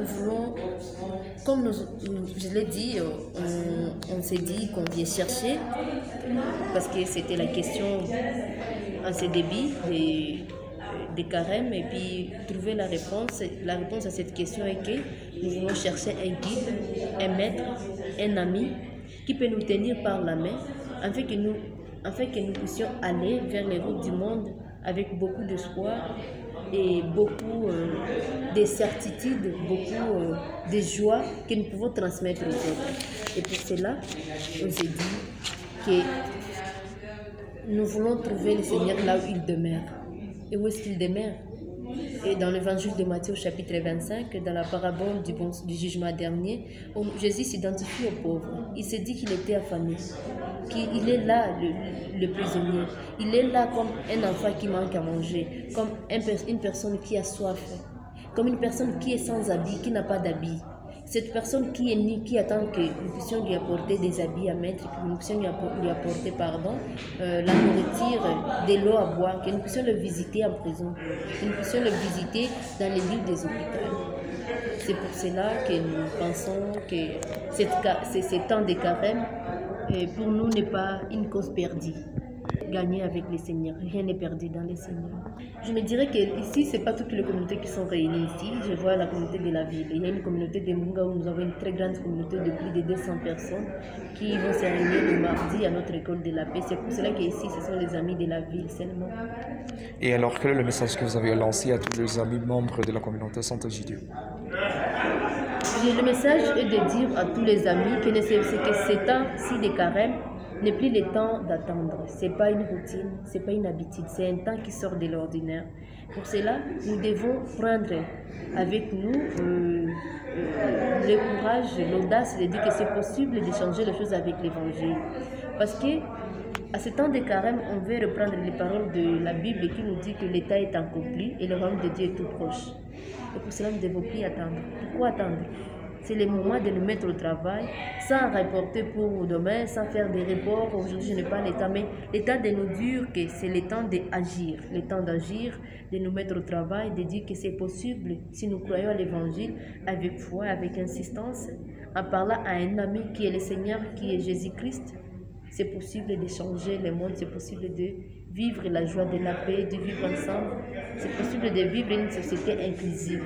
nous voulons, comme je l'ai dit, on s'est dit qu'on vient chercher, parce que c'était la question en ce début des carèmes, et puis trouver la réponse. La réponse à cette question est que nous voulons chercher un guide, un maître, un ami, qui peut nous tenir par la main, afin que nous puissions aller vers les routes du monde avec beaucoup d'espoir et beaucoup de certitudes, beaucoup de joie que nous pouvons transmettre aux autres. Et pour cela, on s'est dit que nous voulons trouver le Seigneur là où il demeure. Et où est-ce qu'il demeure? Et dans l'évangile de Matthieu, chapitre 25, dans la parabole du jugement dernier, Jésus s'identifie aux pauvres. Il se dit qu'il était affamé, qu'il est là, le prisonnier. Il est là comme un enfant qui manque à manger, comme une personne qui a soif, comme une personne qui est sans habit, qui n'a pas d'habit. Cette personne qui est nue, qui attend que nous puissions lui apporter des habits à mettre, que nous puissions lui apporter la nourriture, de l'eau à boire, que nous puissions le visiter en prison, que nous puissions le visiter dans les lits des hôpitaux. C'est pour cela que nous pensons que ce temps de carême, pour nous, n'est pas une cause perdue. Gagner avec les seigneurs, rien n'est perdu dans les seigneurs. Je me dirais qu'ici, ce n'est pas toutes les communautés qui sont réunies ici. Je vois la communauté de la ville. Il y a une communauté de Munga où nous avons une très grande communauté de plus de 200 personnes qui vont se réunir le mardi à notre école de la paix. C'est pour cela qu'ici, ce sont les amis de la ville seulement. Et alors, quel est le message que vous avez lancé à tous les amis membres de la communauté Saint-Egidio? Le message est de dire à tous les amis que ces temps-ci de carême n'est plus le temps d'attendre. Ce n'est pas une routine, ce n'est pas une habitude, c'est un temps qui sort de l'ordinaire. Pour cela, nous devons prendre avec nous le courage, l'audace de dire que c'est possible de changer les choses avec l'évangile. Parce que à ce temps de carême, on veut reprendre les paroles de la Bible qui nous dit que l'état est accompli et le royaume de Dieu est tout proche. Et pour cela, nous ne devons plus attendre. Pourquoi attendre? C'est le moment de nous mettre au travail, sans reporter pour demain, sans faire des reports. Aujourd'hui, je n'ai pas le temps, mais le temps de nous dire que c'est le temps d'agir. Le temps d'agir, de nous mettre au travail, de dire que c'est possible, si nous croyons à l'évangile, avec foi, avec insistance, en parlant à un ami qui est le Seigneur, qui est Jésus-Christ. C'est possible de changer le monde, c'est possible de vivre la joie de la paix, de vivre ensemble. C'est possible de vivre une société inclusive.